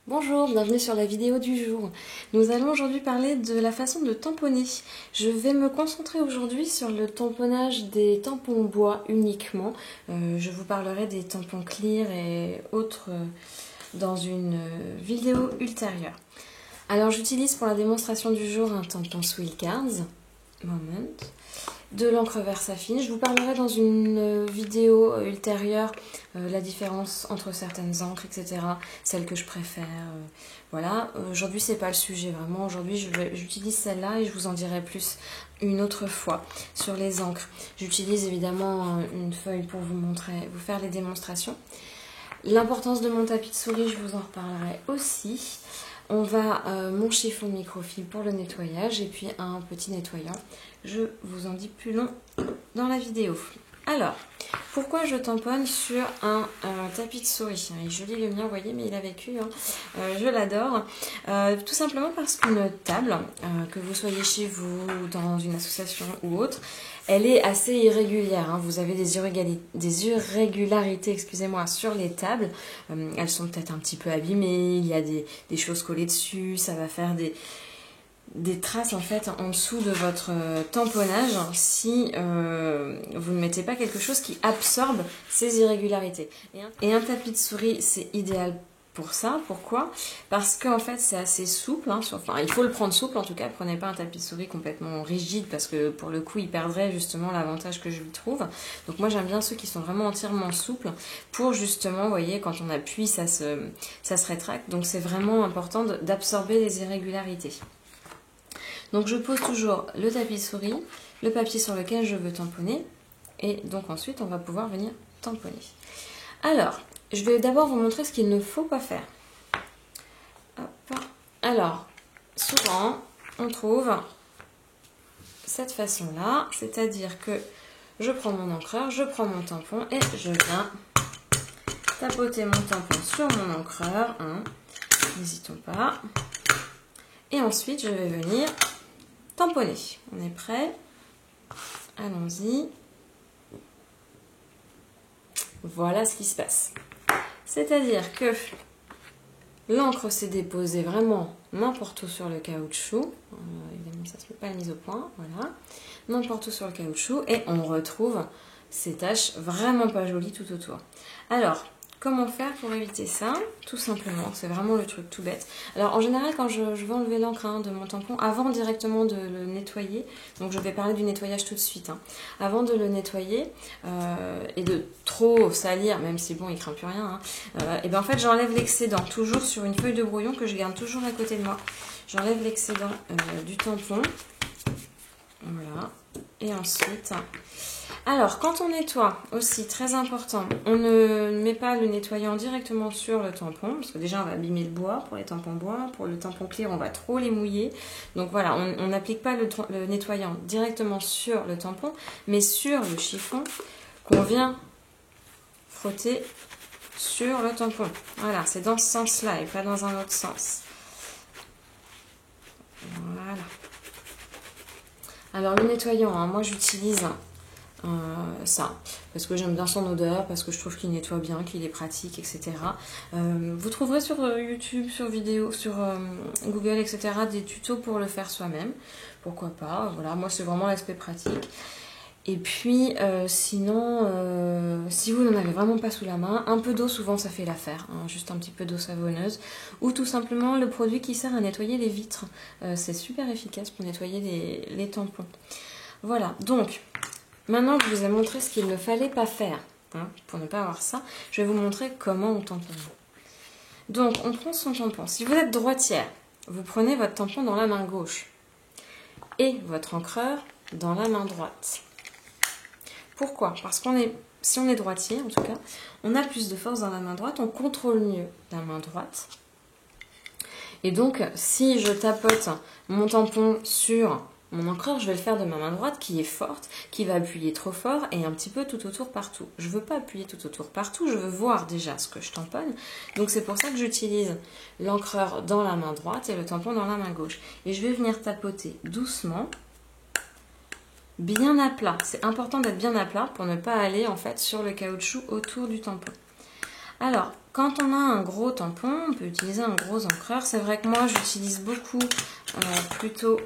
Bonjour, bienvenue sur la vidéo du jour. Nous allons aujourd'hui parler de la façon de tamponner. Je vais me concentrer aujourd'hui sur le tamponnage des tampons bois uniquement. Je vous parlerai des tampons clear et autres dans une vidéo ultérieure. Alors j'utilise pour la démonstration du jour un tampon Swillcards, Moment, de l'encre Versafine. Je vous parlerai dans une vidéo ultérieure la différence entre certaines encres, etc. Celles que je préfère. Voilà, aujourd'hui c'est pas le sujet vraiment. Aujourd'hui j'utilise celle-là et je vous en dirai plus une autre fois sur les encres. J'utilise évidemment une feuille pour vous montrer, vous faire les démonstrations. L'importance de mon tapis de souris, je vous en reparlerai aussi. On va mon chiffon microfibre pour le nettoyage et puis un petit nettoyant. Je vous en dis plus long dans la vidéo. Alors, pourquoi je tamponne sur un tapis de souris? Il est joli le mien, vous voyez, mais il a vécu, hein. Je l'adore. Tout simplement parce qu'une table, que vous soyez chez vous, dans une association ou autre, elle est assez irrégulière, hein. Vous avez des irrégularités, excusez-moi, sur les tables. Elles sont peut-être un petit peu abîmées, il y a des choses collées dessus, ça va faire des traces en fait en dessous de votre tamponnage si vous ne mettez pas quelque chose qui absorbe ces irrégularités. Et un tapis de souris, c'est idéal pour ça. Pourquoi? Parce qu'en fait c'est assez souple, hein, enfin il faut le prendre souple en tout cas. Prenez pas un tapis de souris complètement rigide parce que pour le coup il perdrait justement l'avantage que je lui trouve. Donc moi j'aime bien ceux qui sont vraiment entièrement souples pour justement, vous voyez, quand on appuie ça se rétracte. Donc c'est vraiment important d'absorber les irrégularités. Donc je pose toujours le tapis de souris, le papier sur lequel je veux tamponner, et donc ensuite on va pouvoir venir tamponner. Alors, je vais d'abord vous montrer ce qu'il ne faut pas faire. Hop. Alors, souvent on trouve cette façon-là, c'est-à-dire que je prends mon encreur, je prends mon tampon et je viens tapoter mon tampon sur mon encreur, hein. N'hésitons pas. Et ensuite je vais venir tamponner. On est prêt? Allons-y. Voilà ce qui se passe. C'est-à-dire que l'encre s'est déposée vraiment n'importe où sur le caoutchouc. Évidemment, ça ne se met pas la mise au point. Voilà. N'importe où sur le caoutchouc. Et on retrouve ces taches vraiment pas jolies tout autour. Alors, comment faire pour éviter ça? Tout simplement, c'est vraiment le truc tout bête. Alors en général, quand je vais enlever l'encre de mon tampon, avant directement de le nettoyer, donc je vais parler du nettoyage tout de suite, hein. Avant de le nettoyer et de trop salir, même si bon, il craint plus rien, hein, et bien en fait j'enlève l'excédent, toujours sur une feuille de brouillon que je garde toujours à côté de moi. J'enlève l'excédent du tampon, voilà, et ensuite... Alors, quand on nettoie, aussi très important, on ne met pas le nettoyant directement sur le tampon, parce que déjà on va abîmer le bois pour les tampons bois, pour le tampon clear on va trop les mouiller. Donc voilà, on n'applique pas le nettoyant directement sur le tampon, mais sur le chiffon qu'on vient frotter sur le tampon. Voilà, c'est dans ce sens-là et pas dans un autre sens. Voilà. Alors le nettoyant, hein, moi j'utilise... ça, parce que j'aime bien son odeur, parce que je trouve qu'il nettoie bien, qu'il est pratique, etc. Vous trouverez sur YouTube, sur vidéo, sur Google, etc. des tutos pour le faire soi-même. Pourquoi pas, voilà, moi c'est vraiment l'aspect pratique. Et puis sinon, si vous n'en avez vraiment pas sous la main, un peu d'eau souvent ça fait l'affaire, hein, juste un petit peu d'eau savonneuse, ou tout simplement le produit qui sert à nettoyer les vitres. C'est super efficace pour nettoyer les tampons. Voilà, donc... Maintenant que je vous ai montré ce qu'il ne fallait pas faire, hein, pour ne pas avoir ça, je vais vous montrer comment on tamponne. Donc, on prend son tampon. Si vous êtes droitière, vous prenez votre tampon dans la main gauche et votre encreur dans la main droite. Pourquoi? Parce si on est droitier, en tout cas, on a plus de force dans la main droite, on contrôle mieux la main droite. Et donc, si je tapote mon tampon sur... mon encreur, je vais le faire de ma main droite qui est forte, qui va appuyer trop fort et un petit peu tout autour partout. Je ne veux pas appuyer tout autour partout, je veux voir déjà ce que je tamponne. Donc c'est pour ça que j'utilise l'encreur dans la main droite et le tampon dans la main gauche. Et je vais venir tapoter doucement bien à plat. C'est important d'être bien à plat pour ne pas aller en fait sur le caoutchouc autour du tampon. Alors, quand on a un gros tampon, on peut utiliser un gros encreur. C'est vrai que moi, j'utilise beaucoup plutôt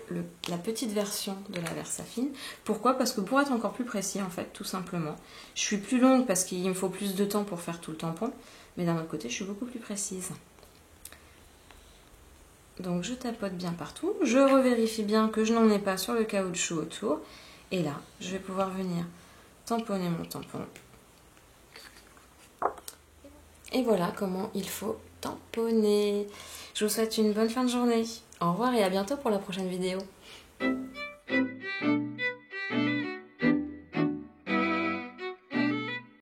la petite version de la Versafine. Pourquoi? Parce que pour être encore plus précis, en fait, tout simplement. Je suis plus longue parce qu'il me faut plus de temps pour faire tout le tampon. Mais d'un autre côté, je suis beaucoup plus précise. Donc, je tapote bien partout. Je revérifie bien que je n'en ai pas sur le caoutchouc autour. Et là, je vais pouvoir venir tamponner mon tampon. Et voilà comment il faut tamponner. Je vous souhaite une bonne fin de journée. Au revoir et à bientôt pour la prochaine vidéo.